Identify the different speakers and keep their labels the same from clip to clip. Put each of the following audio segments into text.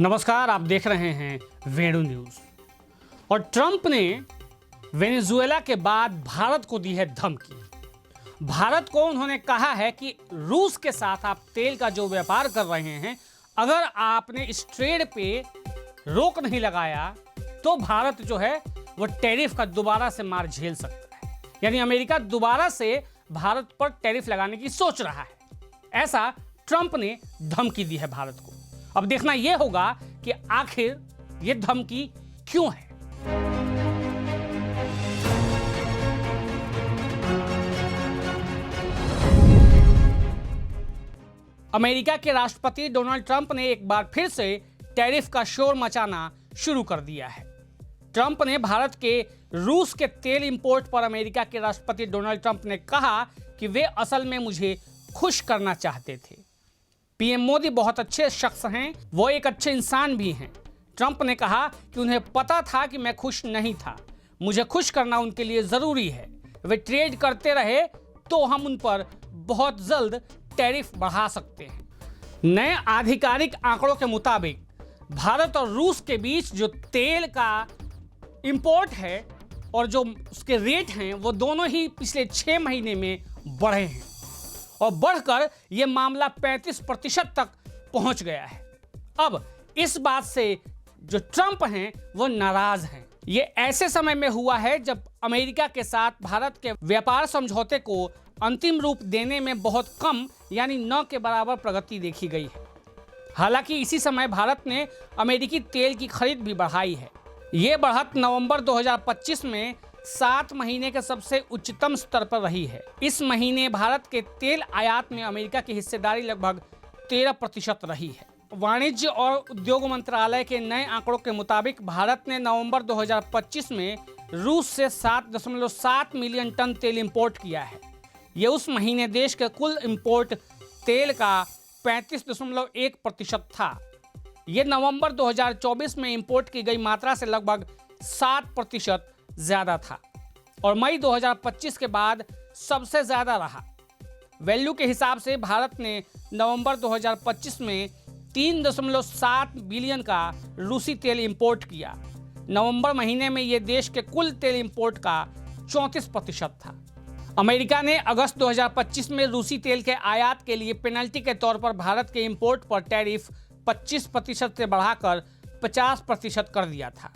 Speaker 1: नमस्कार, आप देख रहे हैं वेणु न्यूज। और ट्रंप ने वेनेजुएला के बाद भारत को दी है धमकी। भारत को उन्होंने कहा है कि रूस के साथ आप तेल का जो व्यापार कर रहे हैं, अगर आपने इस ट्रेड पे रोक नहीं लगाया तो भारत जो है वो टैरिफ का दोबारा से मार झेल सकता है। यानी अमेरिका दोबारा से भारत पर टैरिफ लगाने की सोच रहा है। ऐसा ट्रंप ने धमकी दी है भारत को। अब देखना यह होगा कि आखिर यह धमकी क्यों है। अमेरिका के राष्ट्रपति डोनाल्ड ट्रंप ने एक बार फिर से टैरिफ का शोर मचाना शुरू कर दिया है। ट्रंप ने भारत के रूस के तेल इंपोर्ट पर अमेरिका के राष्ट्रपति डोनाल्ड ट्रंप ने कहा कि वे असल में मुझे खुश करना चाहते थे। पीएम मोदी बहुत अच्छे शख्स हैं, वो एक अच्छे इंसान भी हैं। ट्रंप ने कहा कि उन्हें पता था कि मैं खुश नहीं था, मुझे खुश करना उनके लिए ज़रूरी है। वे ट्रेड करते रहे तो हम उन पर बहुत जल्द टैरिफ बढ़ा सकते हैं। नए आधिकारिक आंकड़ों के मुताबिक भारत और रूस के बीच जो तेल का इंपोर्ट है और जो उसके रेट हैं वो दोनों ही पिछले 6 महीने में बढ़े हैं और बढ़कर यह मामला 35% तक पहुंच गया है। अब इस बात से जो ट्रंप हैं वो नाराज हैं। ये ऐसे समय में हुआ है जब अमेरिका के साथ भारत के व्यापार समझौते को अंतिम रूप देने में बहुत कम यानी न के बराबर प्रगति देखी गई है। हालांकि इसी समय भारत ने अमेरिकी तेल की खरीद भी बढ़ाई है। ये बढ़त नवंबर 2025 में 7 महीने के सबसे उच्चतम स्तर पर रही है। इस महीने भारत के तेल आयात में अमेरिका की हिस्सेदारी लगभग 13% रही है। वाणिज्य और उद्योग मंत्रालय के नए आंकड़ों के मुताबिक भारत ने नवंबर 2025 में रूस से 7.7 मिलियन टन तेल इंपोर्ट किया है। ये उस महीने देश के कुल इंपोर्ट तेल का 35.1% था। ये नवंबर 2024 में इंपोर्ट की गई मात्रा से लगभग 7% ज़्यादा था और मई 2025 के बाद सबसे ज़्यादा रहा। वैल्यू के हिसाब से भारत ने नवंबर 2025 में 3.7 बिलियन का रूसी तेल इंपोर्ट किया। नवंबर महीने में ये देश के कुल तेल इंपोर्ट का 34% था। अमेरिका ने अगस्त 2025 में रूसी तेल के आयात के लिए पेनल्टी के तौर पर भारत के इंपोर्ट पर टैरिफ 25% से बढ़ाकर 50% कर दिया था।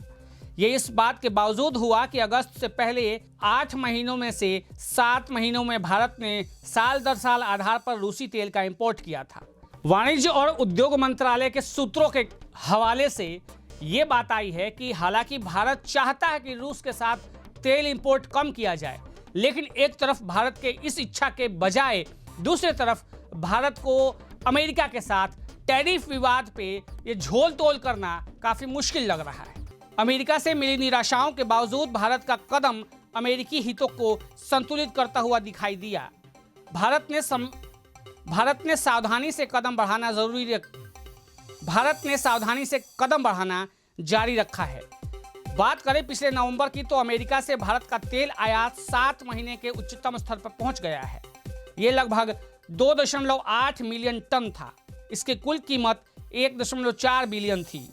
Speaker 1: ये इस बात के बावजूद हुआ कि अगस्त से पहले 8 महीनों में से 7 महीनों में भारत ने साल दर साल आधार पर रूसी तेल का इंपोर्ट किया था। वाणिज्य और उद्योग मंत्रालय के सूत्रों के हवाले से ये बात आई है कि हालांकि भारत चाहता है कि रूस के साथ तेल इंपोर्ट कम किया जाए, लेकिन एक तरफ भारत के इस इच्छा के बजाय दूसरी तरफ भारत को अमेरिका के साथ टैरिफ विवाद पे ये झोल तोल करना काफ़ी मुश्किल लग रहा है। अमेरिका से मिली निराशाओं के बावजूद भारत का कदम अमेरिकी हितों को संतुलित करता हुआ दिखाई दिया। भारत ने सावधानी से कदम बढ़ाना जारी रखा है। बात करें पिछले नवंबर की तो अमेरिका से भारत का तेल आयात 7 महीने के उच्चतम स्तर पर पहुंच गया है। ये लगभग 2.8 मिलियन टन था। इसकी कुल कीमत 1.4 बिलियन थी।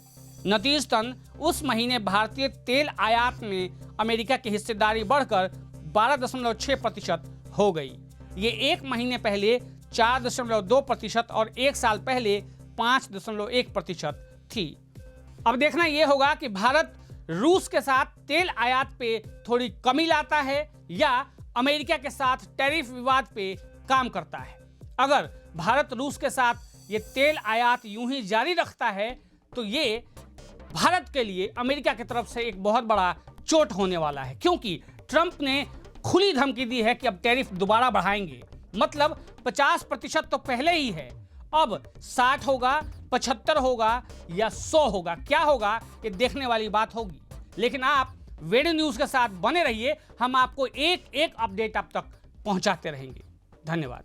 Speaker 1: नतीजतन उस महीने भारतीय तेल आयात में अमेरिका की हिस्सेदारी बढ़कर 12.6% हो गई। ये एक महीने पहले 4.2% और एक साल पहले 5.1% थी। अब देखना यह होगा कि भारत रूस के साथ तेल आयात पे थोड़ी कमी लाता है या अमेरिका के साथ टैरिफ विवाद पे काम करता है। अगर भारत रूस के साथ ये तेल आयात यूं ही जारी रखता है तो ये भारत के लिए अमेरिका की तरफ से एक बहुत बड़ा चोट होने वाला है, क्योंकि ट्रंप ने खुली धमकी दी है कि अब टैरिफ दोबारा बढ़ाएंगे। मतलब 50% तो पहले ही है, अब 60 होगा, 75 होगा या 100 होगा। क्या होगा ये देखने वाली बात होगी। लेकिन आप वेणु न्यूज़ के साथ बने रहिए, हम आपको एक एक अपडेट अब तक पहुंचाते रहेंगे। धन्यवाद।